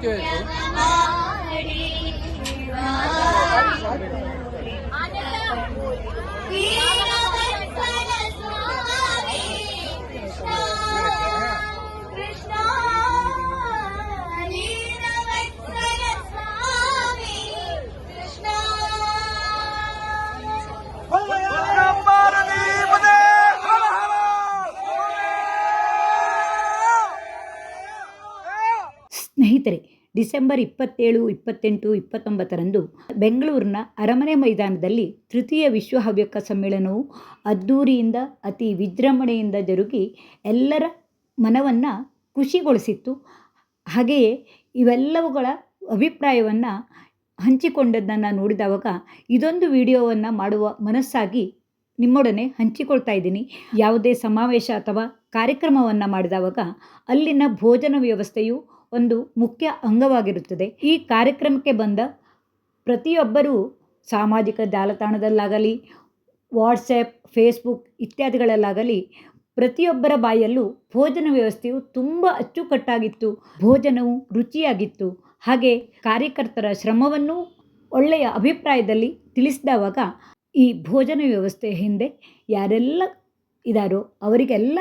Thank you ಆಯ್ತು. ಸ್ನೇಹಿತರೆ, December 27, 28, 29ರಂದು ಬೆಂಗಳೂರಿನ ಅರಮನೆ ಮೈದಾನದಲ್ಲಿ ತೃತೀಯ ವಿಶ್ವ ಹವ್ಯಕ ಸಮ್ಮೇಳನವು ಅದ್ಧೂರಿಯಿಂದ ಅತಿ ವಿಜೃಂಭಣೆಯಿಂದ ಜರುಗಿ ಎಲ್ಲರ ಮನವನ್ನು ಖುಷಿಗೊಳಿಸಿತ್ತು. ಹಾಗೆಯೇ ಇವೆಲ್ಲವುಗಳ ಅಭಿಪ್ರಾಯವನ್ನು ಹಂಚಿಕೊಂಡದ್ದನ್ನು ನೋಡಿದವಾಗ ಇದೊಂದು ವಿಡಿಯೋವನ್ನು ಮಾಡುವ ಮನಸ್ಸಾಗಿ ನಿಮ್ಮೊಡನೆ ಹಂಚಿಕೊಳ್ತಾ ಇದ್ದೀನಿ. ಯಾವುದೇ ಸಮಾವೇಶ ಅಥವಾ ಕಾರ್ಯಕ್ರಮವನ್ನು ಮಾಡಿದವಾಗ ಅಲ್ಲಿನ ಭೋಜನ ವ್ಯವಸ್ಥೆಯು ಒಂದು ಮುಖ್ಯ ಅಂಗವಾಗಿರುತ್ತದೆ. ಈ ಕಾರ್ಯಕ್ರಮಕ್ಕೆ ಬಂದ ಪ್ರತಿಯೊಬ್ಬರೂ ಸಾಮಾಜಿಕ ಜಾಲತಾಣದಲ್ಲಾಗಲಿ, ವಾಟ್ಸಪ್, ಫೇಸ್ಬುಕ್ ಇತ್ಯಾದಿಗಳಲ್ಲಾಗಲಿ ಪ್ರತಿಯೊಬ್ಬರ ಬಾಯಲ್ಲೂ ಭೋಜನ ವ್ಯವಸ್ಥೆಯು ತುಂಬ ಅಚ್ಚುಕಟ್ಟಾಗಿತ್ತು, ಭೋಜನವು ರುಚಿಯಾಗಿತ್ತು. ಹಾಗೆ ಕಾರ್ಯಕರ್ತರ ಶ್ರಮವನ್ನು ಒಳ್ಳೆಯ ಅಭಿಪ್ರಾಯದಲ್ಲಿ ತಿಳಿಸಿದವಾಗ ಈ ಭೋಜನ ವ್ಯವಸ್ಥೆ ಹಿಂದೆ ಯಾರೆಲ್ಲ ಇದ್ದಾರೋ ಅವರಿಗೆಲ್ಲ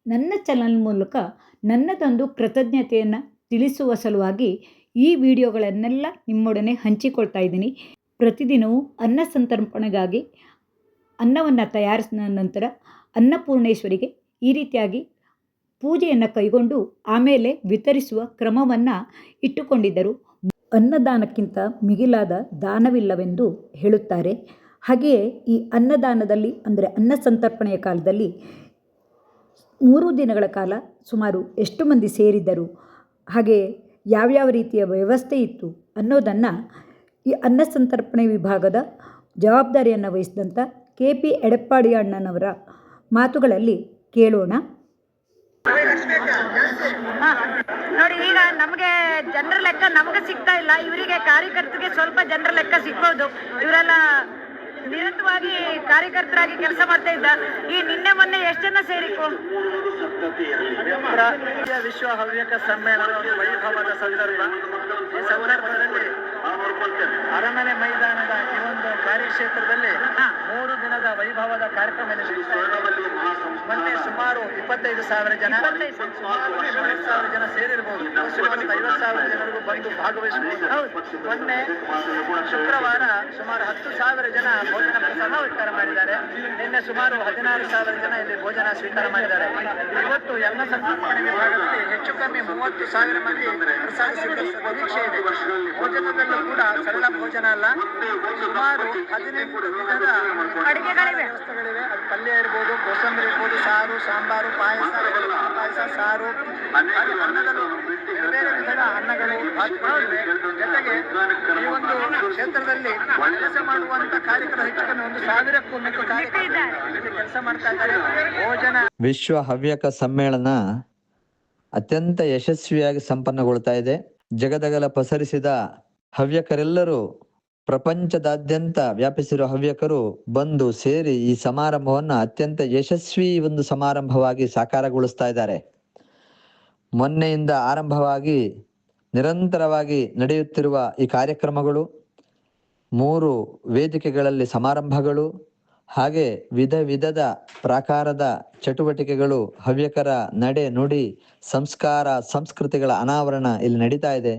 ನನ್ನ ಚಾನಲ್ ಮೂಲಕ ನನ್ನದೊಂದು ಕೃತಜ್ಞತೆಯನ್ನು ತಿಳಿಸುವ ಸಲುವಾಗಿ ಈ ವಿಡಿಯೋಗಳನ್ನೆಲ್ಲ ನಿಮ್ಮೊಡನೆ ಹಂಚಿಕೊಳ್ತಾ ಇದ್ದೀನಿ. ಪ್ರತಿದಿನವೂ ಅನ್ನ ಸಂತರ್ಪಣೆಗಾಗಿ ಅನ್ನವನ್ನು ತಯಾರಿಸಿದ ನಂತರ ಅನ್ನಪೂರ್ಣೇಶ್ವರಿಗೆ ಈ ರೀತಿಯಾಗಿ ಪೂಜೆಯನ್ನು ಕೈಗೊಂಡು ಆಮೇಲೆ ವಿತರಿಸುವ ಕ್ರಮವನ್ನು ಇಟ್ಟುಕೊಂಡಿದ್ದರು. ಅನ್ನದಾನಕ್ಕಿಂತ ಮಿಗಿಲಾದ ದಾನವಿಲ್ಲವೆಂದು ಹೇಳುತ್ತಾರೆ. ಹಾಗೆಯೇ ಈ ಅನ್ನದಾನದಲ್ಲಿ ಅಂದರೆ ಅನ್ನ ಸಂತರ್ಪಣೆಯ ಕಾಲದಲ್ಲಿ 3 ದಿನಗಳ ಕಾಲ ಸುಮಾರು ಎಷ್ಟು ಮಂದಿ ಸೇರಿದ್ದರು, ಹಾಗೆ ಯಾವ್ಯಾವ ರೀತಿಯ ವ್ಯವಸ್ಥೆ ಇತ್ತು ಅನ್ನೋದನ್ನು ಈ ಅನ್ನ ಸಂತರ್ಪಣೆ ವಿಭಾಗದ ಜವಾಬ್ದಾರಿಯನ್ನು ವಹಿಸಿದಂಥ KP ಎಡಪ್ಪಾಡಿ ಅಣ್ಣನವರ ಮಾತುಗಳಲ್ಲಿ ಕೇಳೋಣ. ನೋಡಿ, ಈಗ ನಮಗೆ ಜನರ ಲೆಕ್ಕ ನಮಗೆ ಸಿಗ್ತಾ ಇಲ್ಲ, ಇವರಿಗೆ ಕಾರ್ಯಕರ್ತರಿಗೆ ಸ್ವಲ್ಪ ಜನರ ಲೆಕ್ಕ ಸಿಕ್ಕೋದು. ಇವರೆಲ್ಲ ನಿರಂತರವಾಗಿ ಕಾರ್ಯಕರ್ತರಾಗಿ ಕೆಲಸ ಮಾಡ್ತಾ ಇದ್ದ. ಈ ನಿನ್ನೆ ಮೊನ್ನೆ ಎಷ್ಟು ಜನ ಸೇರಿಕು? ವಿಶ್ವ ಹವ್ಯಕ ಸಮ್ಮೇಳನ ಒಂದು ವೈಭವದ ಸಂದರ್ಭ. ಈ ಸಂದರ್ಭದಲ್ಲಿ ಅರಮನೆ ಮೈದಾನದ ಈ ಒಂದು ಕಾರ್ಯಕ್ಷೇತ್ರದಲ್ಲಿ 3 ದಿನದ ವೈಭವದ ಕಾರ್ಯಕ್ರಮ ಮೊನ್ನೆ ಸುಮಾರು 25,000 ಜನ, 50,000 ಜನ ಸೇರಿರಬಹುದು. ಸುಮಾರು 50,000 ಜನರಿಗೂ ಬಂದು ಭಾಗವಹಿಸಬಹುದು. ಮೊನ್ನೆ ಶುಕ್ರವಾರ ಸುಮಾರು 10,000 ಜನ ಭೋಜನ ಪ್ರಸಾದ ಸ್ವೀಕಾರ ಮಾಡಿದ್ದಾರೆ. ನಿನ್ನೆ ಸುಮಾರು 16,000 ಜನ ಇಲ್ಲಿ ಭೋಜನ ಸ್ವೀಕಾರ ಮಾಡಿದ್ದಾರೆ. ಇವತ್ತು ಎಲ್ಲ ಸಂತರ್ಪಣೆ ವಿಭಾಗದಲ್ಲಿ ಹೆಚ್ಚು ಕಮ್ಮಿ 30,000 ಮಂದಿ ಪ್ರಸಾದ ಸ್ವೀಕರಿಸುವ ನಿರೀಕ್ಷೆ ಇದೆ. ಭೋಜನದಲ್ಲೂ ಕೂಡ ಸರಳ ಭೋಜನ ಅಲ್ಲ, ಸುಮಾರು 18 ವಿಧದ ಅಡುಗೆಗಳಿವೆ, ವ್ಯವಸ್ಥೆಗಳಿವೆ. ಅದು ಪಲ್ಯ ಇರ್ಬೋದು, ಕೋಸಂಬರಿ ಇರ್ಬೋದು, ಸಾರು, ಸಾಂಬಾರು, ಪಾಯಸ, ಸಾರು, ಅನ್ನದಲ್ಲೂ ಬೇರೆ ವಿಧದ ಅನ್ನಗಳು, ಭಾಗಗಳಿವೆ. ಜೊತೆಗೆ ಈ ಒಂದು ಕ್ಷೇತ್ರದಲ್ಲಿ ಕೆಲಸ ಮಾಡುವಂತ ಕಾರ್ಯಕ್ರಮ ಹೆಚ್ಚು ಕಮ್ಮಿ 1,000ಕ್ಕೂ ಮಿಕ್ಕ ಕಾರ್ಯಕ್ರಮ ಕೆಲಸ ಮಾಡ್ತಾ ಇದ್ದಾರೆ. ಭೋಜನ ವಿಶ್ವ ಹವ್ಯಕ ಸಮ್ಮೇಳನ ಅತ್ಯಂತ ಯಶಸ್ವಿಯಾಗಿ ಸಂಪನ್ನಗೊಳ್ತಾ ಇದೆ. ಜಗದಗಲ ಪಸರಿಸಿದ ಹವ್ಯಕರೆಲ್ಲರೂ, ಪ್ರಪಂಚದಾದ್ಯಂತ ವ್ಯಾಪಿಸಿರುವ ಹವ್ಯಕರು ಬಂದು ಸೇರಿ ಈ ಸಮಾರಂಭವನ್ನು ಅತ್ಯಂತ ಯಶಸ್ವಿ ಒಂದು ಸಮಾರಂಭವಾಗಿ ಸಾಕಾರಗೊಳಿಸ್ತಾ ಇದ್ದಾರೆ. ಮೊನ್ನೆಯಿಂದ ಆರಂಭವಾಗಿ ನಿರಂತರವಾಗಿ ನಡೆಯುತ್ತಿರುವ ಈ ಕಾರ್ಯಕ್ರಮಗಳು, 3 ವೇದಿಕೆಗಳಲ್ಲಿ ಸಮಾರಂಭಗಳು, ಹಾಗೆ ವಿಧ ವಿಧದ ಪ್ರಾಕಾರದ ಚಟುವಟಿಕೆಗಳು, ಹವ್ಯಕರ ನಡೆ ನುಡಿ, ಸಂಸ್ಕಾರ ಸಂಸ್ಕೃತಿಗಳ ಅನಾವರಣ ಇಲ್ಲಿ ನಡೀತಾ ಇದೆ.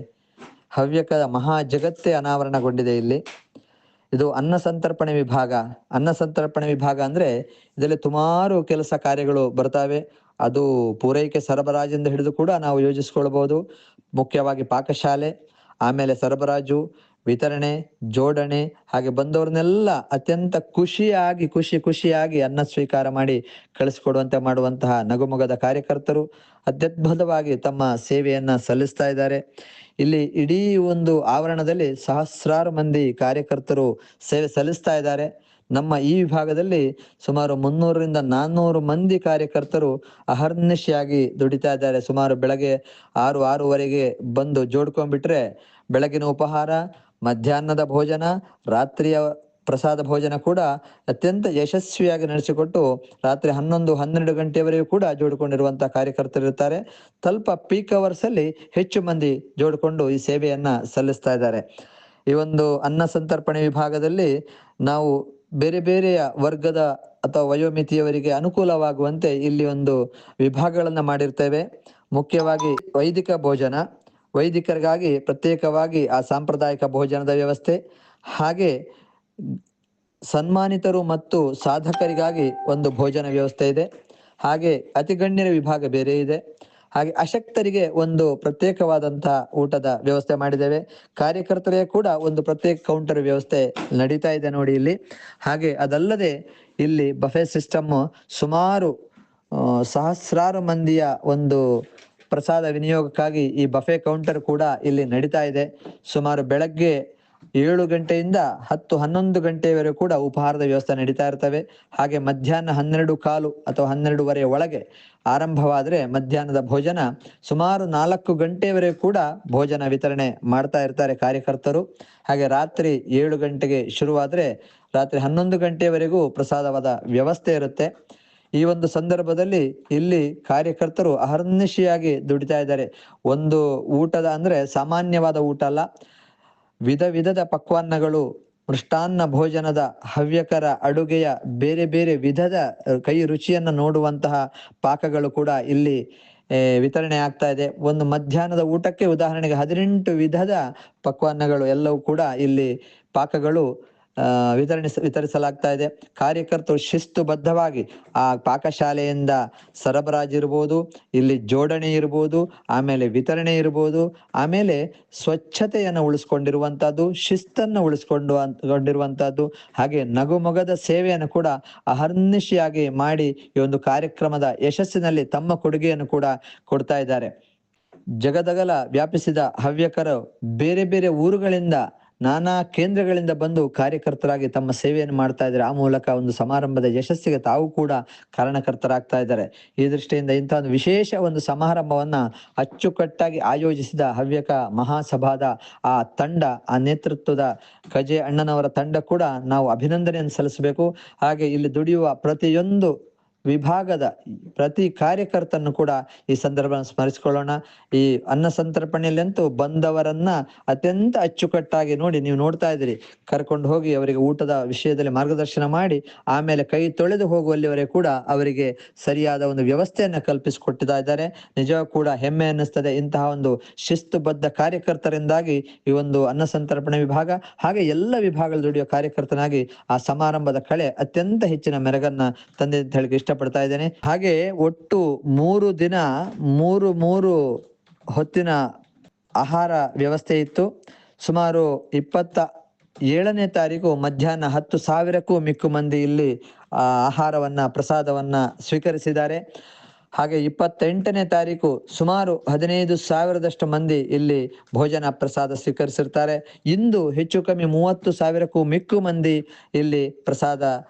ಹವ್ಯಕದ ಮಹಾ ಜಗತ್ತೇ ಅನಾವರಣಗೊಂಡಿದೆ ಇಲ್ಲಿ. ಇದು ಅನ್ನ ಸಂತರ್ಪಣೆ ವಿಭಾಗ. ಅನ್ನ ಸಂತರ್ಪಣೆ ವಿಭಾಗ ಅಂದ್ರೆ ಇದರಲ್ಲಿ ಸುಮಾರು ಕೆಲಸ ಕಾರ್ಯಗಳು ಬರ್ತಾವೆ. ಅದು ಪೂರೈಕೆ ಸರಬರಾಜಿಂದ ಹಿಡಿದು ಕೂಡ ನಾವು ಯೋಜಿಸ್ಕೊಳ್ಬಹುದು. ಮುಖ್ಯವಾಗಿ ಪಾಕಶಾಲೆ, ಆಮೇಲೆ ಸರಬರಾಜು, ವಿತರಣೆ, ಜೋಡಣೆ, ಹಾಗೆ ಬಂದವ್ರನ್ನೆಲ್ಲ ಅತ್ಯಂತ ಖುಷಿಯಾಗಿ ಅನ್ನ ಸ್ವೀಕಾರ ಮಾಡಿ ಕಳಿಸಿಕೊಡುವಂತೆ ಮಾಡುವಂತಹ ನಗುಮೊಗದ ಕಾರ್ಯಕರ್ತರು ಅತ್ಯದ್ಭುತವಾಗಿ ತಮ್ಮ ಸೇವೆಯನ್ನ ಸಲ್ಲಿಸ್ತಾ ಇದ್ದಾರೆ. ಇಲ್ಲಿ ಇಡೀ ಒಂದು ಆವರಣದಲ್ಲಿ ಸಹಸ್ರಾರು ಮಂದಿ ಕಾರ್ಯಕರ್ತರು ಸೇವೆ ಸಲ್ಲಿಸ್ತಾ ಇದ್ದಾರೆ. ನಮ್ಮ ಈ ವಿಭಾಗದಲ್ಲಿ ಸುಮಾರು 300ರಿಂದ 400 ಮಂದಿ ಕಾರ್ಯಕರ್ತರು ಅಹರ್ನಿಶಿಯಾಗಿ ದುಡಿತಾ ಇದ್ದಾರೆ. ಸುಮಾರು ಬೆಳಗ್ಗೆ 6-6:30ಗೆ ಬಂದು ಜೋಡ್ಕೊಂಡ್ಬಿಟ್ರೆ ಬೆಳಗಿನ ಉಪಹಾರ, ಮಧ್ಯಾಹ್ನದ ಭೋಜನ, ರಾತ್ರಿಯ ಪ್ರಸಾದ ಭೋಜನ ಕೂಡ ಅತ್ಯಂತ ಯಶಸ್ವಿಯಾಗಿ ನಡೆಸಿಕೊಟ್ಟು ರಾತ್ರಿ 11-12 ಗಂಟೆಯವರೆಗೂ ಕೂಡ ಜೋಡಿಕೊಂಡಿರುವಂತಹ ಕಾರ್ಯಕರ್ತರು ಇರ್ತಾರೆ. ಸ್ವಲ್ಪ ಪೀಕ್ ಅವರ್ಸ್ ಅಲ್ಲಿ ಹೆಚ್ಚು ಮಂದಿ ಜೋಡಿಕೊಂಡು ಈ ಸೇವೆಯನ್ನ ಸಲ್ಲಿಸ್ತಾ ಇದ್ದಾರೆ. ಈ ಒಂದು ಅನ್ನ ಸಂತರ್ಪಣೆ ವಿಭಾಗದಲ್ಲಿ ನಾವು ಬೇರೆ ಬೇರೆಯ ವರ್ಗದ ಅಥವಾ ವಯೋಮಿತಿಯವರಿಗೆ ಅನುಕೂಲವಾಗುವಂತೆ ಇಲ್ಲಿ ಒಂದು ವಿಭಾಗಗಳನ್ನ ಮಾಡಿರ್ತೇವೆ. ಮುಖ್ಯವಾಗಿ ವೈದಿಕ ಭೋಜನ, ವೈದಿಕರಿಗಾಗಿ ಪ್ರತ್ಯೇಕವಾಗಿ ಆ ಸಾಂಪ್ರದಾಯಿಕ ಭೋಜನದ ವ್ಯವಸ್ಥೆ, ಹಾಗೆ ಸನ್ಮಾನಿತರು ಮತ್ತು ಸಾಧಕರಿಗಾಗಿ ಒಂದು ಭೋಜನ ವ್ಯವಸ್ಥೆ ಇದೆ. ಹಾಗೆ ಅತಿಗಣ್ಯರ ವಿಭಾಗ ಬೇರೆ ಇದೆ. ಹಾಗೆ ಅಶಕ್ತರಿಗೆ ಒಂದು ಪ್ರತ್ಯೇಕವಾದಂತಹ ಊಟದ ವ್ಯವಸ್ಥೆ ಮಾಡಿದ್ದೇವೆ. ಕಾರ್ಯಕರ್ತರಿಗೆ ಕೂಡ ಒಂದು ಪ್ರತ್ಯೇಕ ಕೌಂಟರ್ ವ್ಯವಸ್ಥೆ ನಡೀತಾ ಇದೆ ನೋಡಿ ಇಲ್ಲಿ. ಹಾಗೆ ಅದಲ್ಲದೆ ಇಲ್ಲಿ ಬಫೆ ಸಿಸ್ಟಮ್ ಸುಮಾರು ಸಹಸ್ರಾರು ಮಂದಿಯ ಒಂದು ಪ್ರಸಾದ ವಿನಿಯೋಗಕ್ಕಾಗಿ ಈ ಬಫೆ ಕೌಂಟರ್ ಕೂಡ ಇಲ್ಲಿ ನಡೀತಾ ಇದೆ. ಸುಮಾರು ಬೆಳಗ್ಗೆ 7 ಗಂಟೆಯಿಂದ 10-11 ಗಂಟೆಯವರೆಗೂ ಕೂಡ ಉಪಹಾರದ ವ್ಯವಸ್ಥೆ ನಡೀತಾ ಇರ್ತವೆ. ಹಾಗೆ ಮಧ್ಯಾಹ್ನ 12:15 ಅಥವಾ 12:30 ಒಳಗೆ ಆರಂಭವಾದರೆ ಮಧ್ಯಾಹ್ನದ ಭೋಜನ ಸುಮಾರು 4 ಗಂಟೆಯವರೆಗೂ ಕೂಡ ಭೋಜನ ವಿತರಣೆ ಮಾಡ್ತಾ ಇರ್ತಾರೆ ಕಾರ್ಯಕರ್ತರು. ಹಾಗೆ ರಾತ್ರಿ 7 ಗಂಟೆಗೆ ಶುರುವಾದ್ರೆ ರಾತ್ರಿ 11 ಗಂಟೆಯವರೆಗೂ ಪ್ರಸಾದವಾದ ವ್ಯವಸ್ಥೆ ಇರುತ್ತೆ. ಈ ಒಂದು ಸಂದರ್ಭದಲ್ಲಿ ಇಲ್ಲಿ ಕಾರ್ಯಕರ್ತರು ಅಹರ್ನಿಶಿಯಾಗಿ ದುಡಿತಾ ಇದ್ದಾರೆ. ಒಂದು ಊಟದ ಅಂದ್ರೆ ಸಾಮಾನ್ಯವಾದ ಊಟ ಅಲ್ಲ, ವಿಧ ವಿಧದ ಪಕ್ವಾನ್ನಗಳು, ಮೃಷ್ಟಾನ್ನ ಭೋಜನದ, ಹವ್ಯಕರ ಅಡುಗೆಯ ಬೇರೆ ಬೇರೆ ವಿಧದ ಕೈ ರುಚಿಯನ್ನು ನೋಡುವಂತಹ ಪಾಕಗಳು ಕೂಡ ಇಲ್ಲಿ ವಿತರಣೆ ಆಗ್ತಾ ಇದೆ. ಒಂದು ಮಧ್ಯಾಹ್ನದ ಊಟಕ್ಕೆ ಉದಾಹರಣೆಗೆ 18 ವಿಧದ ಪಕ್ವಾನ್ನಗಳು ಎಲ್ಲವೂ ಕೂಡ ಇಲ್ಲಿ ಪಾಕಗಳು ವಿತರಿಸಲಾಗ್ತಾ ಇದೆ. ಕಾರ್ಯಕರ್ತರು ಶಿಸ್ತುಬದ್ಧವಾಗಿ ಆ ಪಾಕಶಾಲೆಯಿಂದ ಸರಬರಾಜು ಇರ್ಬೋದು, ಇಲ್ಲಿ ಜೋಡಣೆ ಇರ್ಬೋದು, ಆಮೇಲೆ ವಿತರಣೆ ಇರ್ಬೋದು, ಆಮೇಲೆ ಸ್ವಚ್ಛತೆಯನ್ನು ಉಳಿಸ್ಕೊಂಡಿರುವಂತಹದ್ದು, ಶಿಸ್ತನ್ನು ಉಳಿಸ್ಕೊಂಡಿರುವಂತಹದ್ದು, ಹಾಗೆ ನಗುಮೊಗದ ಸೇವೆಯನ್ನು ಕೂಡ ಅಹರ್ನಿಶಿಯಾಗಿ ಮಾಡಿ ಈ ಒಂದು ಕಾರ್ಯಕ್ರಮದ ಯಶಸ್ಸಿನಲ್ಲಿ ತಮ್ಮ ಕೊಡುಗೆಯನ್ನು ಕೂಡ ಕೊಡ್ತಾ ಇದ್ದಾರೆ. ಜಗದಗಲ ವ್ಯಾಪಿಸಿದ ಹವ್ಯಕರು ಬೇರೆ ಬೇರೆ ಊರುಗಳಿಂದ, ನಾನಾ ಕೇಂದ್ರಗಳಿಂದ ಬಂದು ಕಾರ್ಯಕರ್ತರಾಗಿ ತಮ್ಮ ಸೇವೆಯನ್ನು ಮಾಡ್ತಾ ಇದ್ದಾರೆ. ಆ ಮೂಲಕ ಒಂದು ಸಮಾರಂಭದ ಯಶಸ್ಸಿಗೆ ತಾವು ಕೂಡ ಕಾರಣಕರ್ತರಾಗ್ತಾ ಇದ್ದಾರೆ. ಈ ದೃಷ್ಟಿಯಿಂದ ಇಂತಹ ಒಂದು ವಿಶೇಷ ಒಂದು ಸಮಾರಂಭವನ್ನ ಅಚ್ಚುಕಟ್ಟಾಗಿ ಆಯೋಜಿಸಿದ ಹವ್ಯಕ ಮಹಾಸಭಾದ ಆ ತಂಡ, ಆ ನೇತೃತ್ವದ ಕಜೆ ಅಣ್ಣನವರ ತಂಡ ಕೂಡ ನಾವು ಅಭಿನಂದನೆಯನ್ನು ಸಲ್ಲಿಸಬೇಕು. ಹಾಗೆ ಇಲ್ಲಿ ದುಡಿಯುವ ಪ್ರತಿಯೊಂದು ವಿಭಾಗದ ಪ್ರತಿ ಕಾರ್ಯಕರ್ತನ್ನು ಕೂಡ ಈ ಸಂದರ್ಭವನ್ನು ಸ್ಮರಿಸಿಕೊಳ್ಳೋಣ. ಈ ಅನ್ನ ಸಂತರ್ಪಣೆಯಲ್ಲಂತೂ ಬಂದವರನ್ನ ಅತ್ಯಂತ ಅಚ್ಚುಕಟ್ಟಾಗಿ ನೋಡಿ, ನೀವು ನೋಡ್ತಾ ಇದ್ದೀರಿ, ಕರ್ಕೊಂಡು ಹೋಗಿ ಅವರಿಗೆ ಊಟದ ವಿಷಯದಲ್ಲಿ ಮಾರ್ಗದರ್ಶನ ಮಾಡಿ ಆಮೇಲೆ ಕೈ ತೊಳೆದು ಹೋಗುವಲ್ಲಿವರೆಗೆ ಕೂಡ ಅವರಿಗೆ ಸರಿಯಾದ ಒಂದು ವ್ಯವಸ್ಥೆಯನ್ನ ಕಲ್ಪಿಸಿಕೊಟ್ಟಿದ್ದ ಇದ್ದಾರೆ. ನಿಜವೂ ಕೂಡ ಹೆಮ್ಮೆ ಅನ್ನಿಸ್ತದೆ. ಇಂತಹ ಒಂದು ಶಿಸ್ತುಬದ್ಧ ಕಾರ್ಯಕರ್ತರಿಂದಾಗಿ ಈ ಒಂದು ಅನ್ನ ಸಂತರ್ಪಣೆ ವಿಭಾಗ ಹಾಗೆ ಎಲ್ಲ ವಿಭಾಗಗಳು ದುಡಿಯುವ ಕಾರ್ಯಕರ್ತನಾಗಿ ಆ ಸಮಾರಂಭದ ಕಳೆ ಅತ್ಯಂತ ಹೆಚ್ಚಿನ ಮೆರಗನ್ನ ತಂದೆ ಅಂತ ಹೇಳಿ ಇಷ್ಟಪಡ್ತಾ ಇದ್ದೇನೆ. ಹಾಗೆ ಒಟ್ಟು 3 ದಿನ 3 ಹೊತ್ತಿನ ಆಹಾರ ವ್ಯವಸ್ಥೆ ಇತ್ತು. ಸುಮಾರು 27ನೇ ತಾರೀಕು ಮಧ್ಯಾಹ್ನ 10,000ಕ್ಕೂ ಮಿಕ್ಕು ಮಂದಿ ಇಲ್ಲಿ ಆಹಾರವನ್ನ ಪ್ರಸಾದವನ್ನ ಸ್ವೀಕರಿಸಿದ್ದಾರೆ. ಹಾಗೆ 28ನೇ ತಾರೀಕು ಸುಮಾರು 15,000ದಷ್ಟು ಮಂದಿ ಇಲ್ಲಿ ಭೋಜನ ಪ್ರಸಾದ ಸ್ವೀಕರಿಸಿರ್ತಾರೆ. ಇಂದು ಹೆಚ್ಚು ಕಮ್ಮಿ 30,000ಕ್ಕೂ ಮಿಕ್ಕು ಮಂದಿ ಇಲ್ಲಿ ಪ್ರಸಾದ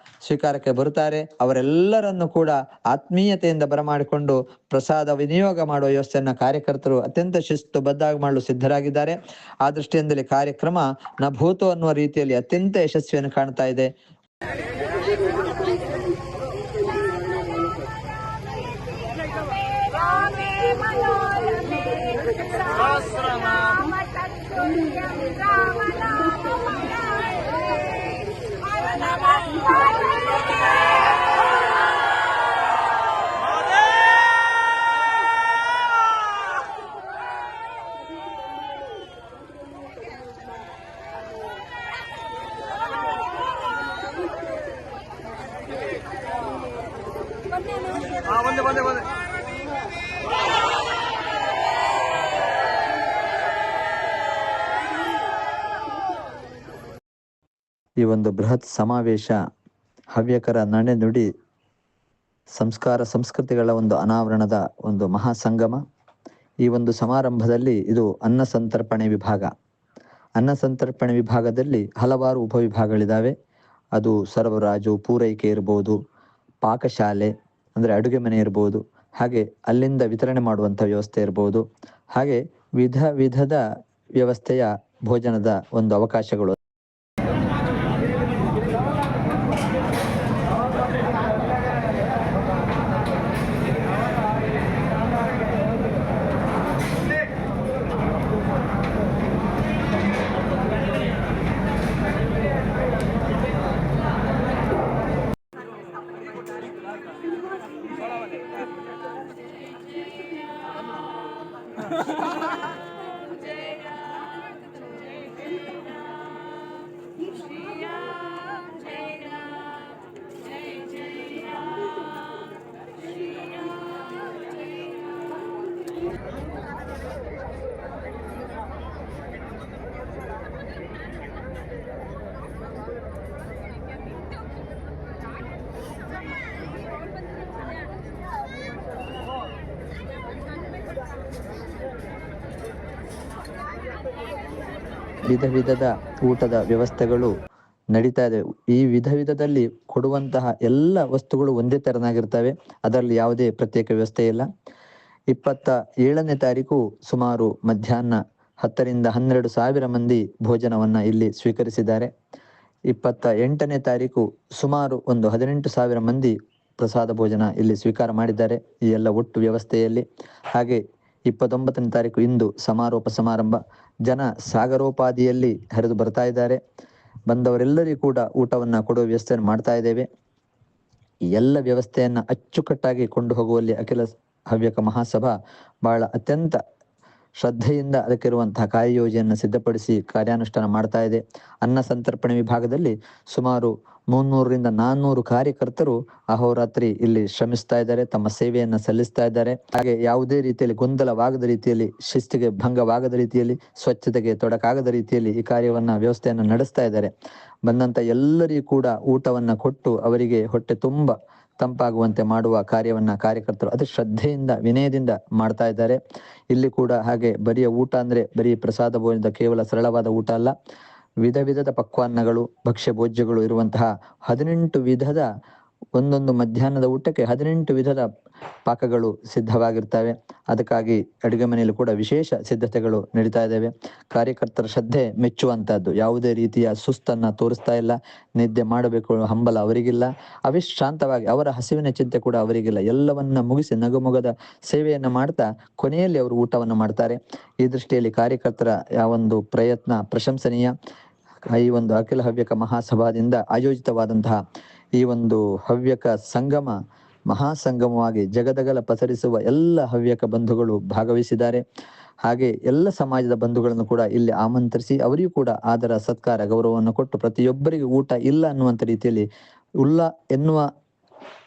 ಸ್ವೀಕಾರಕ್ಕೆ ಬರುತ್ತಾರೆ. ಅವರೆಲ್ಲರನ್ನು ಕೂಡ ಆತ್ಮೀಯತೆಯಿಂದ ಬರಮಾಡಿಕೊಂಡು ಪ್ರಸಾದ ವಿನಿಯೋಗ ಮಾಡುವ ವ್ಯವಸ್ಥೆಯನ್ನ ಕಾರ್ಯಕರ್ತರು ಅತ್ಯಂತ ಶಿಸ್ತುಬದ್ಧವಾಗಿ ಮಾಡಲು ಸಿದ್ಧರಾಗಿದ್ದಾರೆ. ಆ ದೃಷ್ಟಿಯಿಂದಲೇ ಕಾರ್ಯಕ್ರಮ ನಭೂತೋ ಅನ್ನುವ ರೀತಿಯಲ್ಲಿ ಅತ್ಯಂತ ಯಶಸ್ವಿಯನ್ನು ಕಾಣ್ತಾ ಇದೆ. ಈ ಒಂದು ಬೃಹತ್ ಸಮಾವೇಶ ಹವ್ಯಕರ ನಡೆನುಡಿ ಸಂಸ್ಕಾರ ಸಂಸ್ಕೃತಿಗಳ ಒಂದು ಅನಾವರಣದ ಒಂದು ಮಹಾಸಂಗಮ. ಈ ಒಂದು ಸಮಾರಂಭದಲ್ಲಿ ಇದು ಅನ್ನ ಸಂತರ್ಪಣೆ ವಿಭಾಗ. ಅನ್ನ ಸಂತರ್ಪಣೆ ವಿಭಾಗದಲ್ಲಿ ಹಲವಾರು ಉಪವಿಭಾಗಗಳಿದ್ದಾವೆ. ಅದು ಸರಬರಾಜು, ಪೂರೈಕೆ ಇರ್ಬೋದು, ಪಾಕಶಾಲೆ ಅಂದರೆ ಅಡುಗೆ ಮನೆ ಇರ್ಬೋದು, ಹಾಗೆ ಅಲ್ಲಿಂದ ವಿತರಣೆ ಮಾಡುವಂಥ ವ್ಯವಸ್ಥೆ ಇರ್ಬೋದು, ಹಾಗೆ ವಿಧ ವಿಧದ ವ್ಯವಸ್ಥೆಯ ಭೋಜನದ ಒಂದು ಅವಕಾಶಗಳು. ವಿಧ ವಿಧದ ಊಟದ ವ್ಯವಸ್ಥೆಗಳು ನಡೀತಾ ಇದೆ. ಈ ವಿಧ ವಿಧದಲ್ಲಿ ಕೊಡುವಂತಹ ಎಲ್ಲ ವಸ್ತುಗಳು ಒಂದೇ ತೆರನಾಗಿರ್ತವೆ. ಅದರಲ್ಲಿ ಯಾವುದೇ ಪ್ರತ್ಯೇಕ ವ್ಯವಸ್ಥೆ ಇಲ್ಲ. 27ನೇ ತಾರೀಕು ಸುಮಾರು ಮಧ್ಯಾಹ್ನ 10ರಿಂದ 12 ಸಾವಿರ ಮಂದಿ ಭೋಜನವನ್ನ ಇಲ್ಲಿ ಸ್ವೀಕರಿಸಿದ್ದಾರೆ. 28ನೇ ತಾರೀಕು ಸುಮಾರು ಒಂದು 18,000 ಮಂದಿ ಪ್ರಸಾದ ಭೋಜನ ಇಲ್ಲಿ ಸ್ವೀಕಾರ ಮಾಡಿದ್ದಾರೆ ಈ ಎಲ್ಲ ಒಟ್ಟು ವ್ಯವಸ್ಥೆಯಲ್ಲಿ. ಹಾಗೆ 29ನೇ ತಾರೀಕು ಇಂದು ಸಮಾರೋಪ ಸಮಾರಂಭ. ಜನ ಸಾಗರೋಪಾದಿಯಲ್ಲಿ ಹರಿದು ಬರ್ತಾ ಇದ್ದಾರೆ. ಬಂದವರೆಲ್ಲರಿಗೂ ಕೂಡ ಊಟವನ್ನ ಕೊಡುವ ವ್ಯವಸ್ಥೆಯನ್ನು ಮಾಡ್ತಾ ಇದ್ದೇವೆ. ಈ ಎಲ್ಲ ವ್ಯವಸ್ಥೆಯನ್ನ ಅಚ್ಚುಕಟ್ಟಾಗಿ ಕೊಂಡು ಹೋಗುವಲ್ಲಿ ಅಖಿಲ ಹವ್ಯಕ ಮಹಾಸಭಾ ಬಹಳ ಅತ್ಯಂತ ಶ್ರದ್ಧೆಯಿಂದ ಅದಕ್ಕಿರುವಂತಹ ಕಾರ್ಯಯೋಜನೆಯನ್ನು ಸಿದ್ಧಪಡಿಸಿ ಕಾರ್ಯಾನುಷ್ಠಾನ ಮಾಡ್ತಾ ಇದೆ. ಅನ್ನ ಸಂತರ್ಪಣೆ ವಿಭಾಗದಲ್ಲಿ ಸುಮಾರು 300ರಿಂದ 400 ಕಾರ್ಯಕರ್ತರು ಅಹೋರಾತ್ರಿ ಇಲ್ಲಿ ಶ್ರಮಿಸ್ತಾ ಇದ್ದಾರೆ, ತಮ್ಮ ಸೇವೆಯನ್ನ ಸಲ್ಲಿಸ್ತಾ ಇದ್ದಾರೆ. ಹಾಗೆ ಯಾವುದೇ ರೀತಿಯಲ್ಲಿ ಗೊಂದಲವಾಗದ ರೀತಿಯಲ್ಲಿ, ಶಿಸ್ತಿಗೆ ಭಂಗವಾಗದ ರೀತಿಯಲ್ಲಿ, ಸ್ವಚ್ಛತೆಗೆ ತೊಡಕಾಗದ ರೀತಿಯಲ್ಲಿ ಈ ಕಾರ್ಯವನ್ನ ವ್ಯವಸ್ಥೆಯನ್ನು ನಡೆಸ್ತಾ ಇದ್ದಾರೆ. ಬಂದಂತ ಎಲ್ಲರಿಗೂ ಕೂಡ ಊಟವನ್ನ ಕೊಟ್ಟು ಅವರಿಗೆ ಹೊಟ್ಟೆ ತುಂಬ ತಂಪಾಗುವಂತೆ ಮಾಡುವ ಕಾರ್ಯವನ್ನ ಕಾರ್ಯಕರ್ತರು ಅತಿ ಶ್ರದ್ಧೆಯಿಂದ ವಿನಯದಿಂದ ಮಾಡ್ತಾ ಇದ್ದಾರೆ. ಇಲ್ಲಿ ಕೂಡ ಹಾಗೆ ಬರಿಯ ಊಟ ಅಂದ್ರೆ ಬರೀ ಪ್ರಸಾದ ಭೋಜನದ ಕೇವಲ ಸರಳವಾದ ಊಟ ಅಲ್ಲ. ವಿಧ ವಿಧದ ಪಕ್ವಾನ್ನಗಳು, ಭಕ್ಷ್ಯ ಭೋಜ್ಯಗಳು ಇರುವಂತಹ 18 ವಿಧದ ಒಂದೊಂದು ಮಧ್ಯಾಹ್ನದ ಊಟಕ್ಕೆ 18 ವಿಧದ ಪಾಕಗಳು ಸಿದ್ಧವಾಗಿರ್ತವೆ. ಅದಕ್ಕಾಗಿ ಅಡುಗೆ ಮನೆಯಲ್ಲಿ ಕೂಡ ವಿಶೇಷ ಸಿದ್ಧತೆಗಳು ನಡೀತಾ ಇದ್ದಾವೆ. ಕಾರ್ಯಕರ್ತರ ಶ್ರದ್ಧೆ ಮೆಚ್ಚುವಂತಹದ್ದು. ಯಾವುದೇ ರೀತಿಯ ಸುಸ್ತನ್ನ ತೋರಿಸ್ತಾ ಇಲ್ಲ. ನಿದ್ದೆ ಮಾಡಬೇಕು ಹಂಬಲ ಅವರಿಗಿಲ್ಲ. ಅವಿಶ್ರಾಂತವಾಗಿ ಅವರ ಹಸಿವಿನ ಚಿಂತೆ ಕೂಡ ಅವರಿಗಿಲ್ಲ. ಎಲ್ಲವನ್ನ ಮುಗಿಸಿ ನಗುಮೊಗದ ಸೇವೆಯನ್ನ ಮಾಡ್ತಾ ಕೊನೆಯಲ್ಲಿ ಅವರು ಊಟವನ್ನು ಮಾಡ್ತಾರೆ. ಈ ದೃಷ್ಟಿಯಲ್ಲಿ ಕಾರ್ಯಕರ್ತರ ಯಾವೊಂದು ಪ್ರಯತ್ನ ಪ್ರಶಂಸನೀಯ. ಈ ಒಂದು ಅಖಿಲ ಹವ್ಯಕ ಮಹಾಸಭಾದಿಂದ ಆಯೋಜಿತವಾದಂತಹ ಈ ಒಂದು ಹವ್ಯಕ ಸಂಗಮ ಮಹಾಸಂಗಮವಾಗಿ ಜಗದಗಲ ಪಸರಿಸುವ ಎಲ್ಲ ಹವ್ಯಕ ಬಂಧುಗಳು ಭಾಗವಹಿಸಿದ್ದಾರೆ. ಹಾಗೆ ಎಲ್ಲ ಸಮಾಜದ ಬಂಧುಗಳನ್ನು ಕೂಡ ಇಲ್ಲಿ ಆಮಂತ್ರಿಸಿ ಅವರಿಗೂ ಕೂಡ ಆದರ ಸತ್ಕಾರ ಗೌರವವನ್ನು ಕೊಟ್ಟು ಪ್ರತಿಯೊಬ್ಬರಿಗೂ ಊಟ ಇಲ್ಲ ಅನ್ನುವಂಥ ರೀತಿಯಲ್ಲಿ ಎನ್ನುವ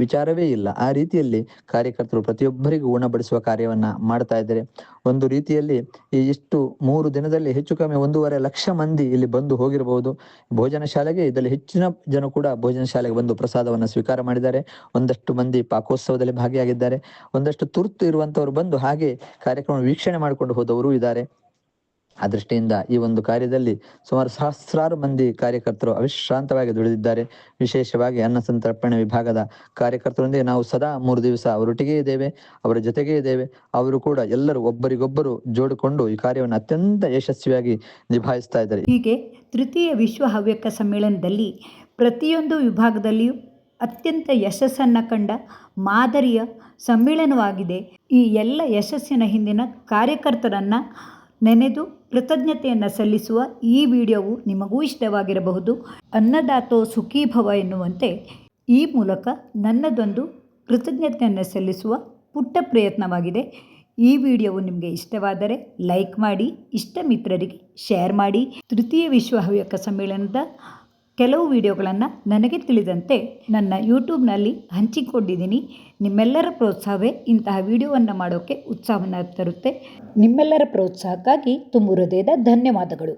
ವಿಚಾರವೇ ಇಲ್ಲ. ಆ ರೀತಿಯಲ್ಲಿ ಕಾರ್ಯಕರ್ತರು ಪ್ರತಿಯೊಬ್ಬರಿಗೂ ಉಣಬಡಿಸುವ ಕಾರ್ಯವನ್ನ ಮಾಡ್ತಾ ಇದ್ದಾರೆ. ಒಂದು ರೀತಿಯಲ್ಲಿ ಈ ಇಷ್ಟು 3 ದಿನದಲ್ಲಿ ಹೆಚ್ಚು ಕಮ್ಮಿ 1.5 ಲಕ್ಷ ಮಂದಿ ಇಲ್ಲಿ ಬಂದು ಹೋಗಿರಬಹುದು ಭೋಜನ ಶಾಲೆಗೆ. ಇದರಲ್ಲಿ ಹೆಚ್ಚಿನ ಜನ ಕೂಡ ಭೋಜನ ಶಾಲೆಗೆ ಬಂದು ಪ್ರಸಾದವನ್ನ ಸ್ವೀಕಾರ ಮಾಡಿದ್ದಾರೆ. ಒಂದಷ್ಟು ಮಂದಿ ಪಾಕೋತ್ಸವದಲ್ಲಿ ಭಾಗಿಯಾಗಿದ್ದಾರೆ. ಒಂದಷ್ಟು ತುರ್ತು ಇರುವಂತವರು ಬಂದು ಹಾಗೆ ಕಾರ್ಯಕ್ರಮ ವೀಕ್ಷಣೆ ಮಾಡಿಕೊಂಡು ಹೋದವರು ಇದ್ದಾರೆ. ಆ ದೃಷ್ಟಿಯಿಂದ ಈ ಒಂದು ಕಾರ್ಯದಲ್ಲಿ ಸುಮಾರು ಸಹಸ್ರಾರು ಮಂದಿ ಕಾರ್ಯಕರ್ತರು ಅವಿಶ್ರಾಂತವಾಗಿ ದುಡಿದಿದ್ದಾರೆ. ವಿಶೇಷವಾಗಿ ಅನ್ನ ಸಂತರ್ಪಣೆ ವಿಭಾಗದ ಕಾರ್ಯಕರ್ತರೊಂದಿಗೆ ನಾವು ಸದಾ 3 ದಿವಸ ಅವರೊಟ್ಟಿಗೆ ಇದ್ದೇವೆ, ಅವರ ಜೊತೆಗೆ ಇದ್ದೇವೆ. ಅವರು ಕೂಡ ಎಲ್ಲರೂ ಒಬ್ಬರಿಗೊಬ್ಬರು ಜೋಡಿಕೊಂಡು ಈ ಕಾರ್ಯವನ್ನು ಅತ್ಯಂತ ಯಶಸ್ವಿಯಾಗಿ ನಿಭಾಯಿಸ್ತಾ ಇದ್ದಾರೆ. ಹೀಗೆ ತೃತೀಯ ವಿಶ್ವ ಹವ್ಯಕ ಸಮ್ಮೇಳನದಲ್ಲಿ ಪ್ರತಿಯೊಂದು ವಿಭಾಗದಲ್ಲಿಯೂ ಅತ್ಯಂತ ಯಶಸ್ಸನ್ನು ಕಂಡ ಮಾದರಿಯ ಸಮ್ಮೇಳನವಾಗಿದೆ. ಈ ಎಲ್ಲ ಯಶಸ್ಸಿನ ಹಿಂದಿನ ಕಾರ್ಯಕರ್ತರನ್ನು ನೆನೆದು ಕೃತಜ್ಞತೆಯನ್ನು ಸಲ್ಲಿಸುವ ಈ ವಿಡಿಯೋವು ನಿಮಗೂ ಇಷ್ಟವಾಗಿರಬಹುದು. ಅನ್ನದಾತೋ ಸುಖೀಭವ ಎನ್ನುವಂತೆ ಈ ಮೂಲಕ ನನ್ನದೊಂದು ಕೃತಜ್ಞತೆಯನ್ನು ಸಲ್ಲಿಸುವ ಪುಟ್ಟ ಪ್ರಯತ್ನವಾಗಿದೆ. ಈ ವಿಡಿಯೋವು ನಿಮಗೆ ಇಷ್ಟವಾದರೆ ಲೈಕ್ ಮಾಡಿ, ಇಷ್ಟ ಮಿತ್ರರಿಗೆ ಶೇರ್ ಮಾಡಿ. ತೃತೀಯ ವಿಶ್ವ ಹವ್ಯಕ ಸಮ್ಮೇಳನದ ಕೆಲವು ವಿಡಿಯೋಗಳನ್ನು ನನಗೆ ತಿಳಿದಂತೆ ನನ್ನ ಯೂಟ್ಯೂಬ್ನಲ್ಲಿ ಹಂಚಿಕೊಂಡಿದ್ದೀನಿ. ನಿಮ್ಮೆಲ್ಲರ ಪ್ರೋತ್ಸಾಹವೇ ಇಂತಹ ವಿಡಿಯೋವನ್ನು ಮಾಡೋಕ್ಕೆ ಉತ್ಸಾಹವನ್ನು ತರುತ್ತೆ. ನಿಮ್ಮೆಲ್ಲರ ಪ್ರೋತ್ಸಾಹಕ್ಕಾಗಿ ತುಂಬ ಹೃದಯದ ಧನ್ಯವಾದಗಳು.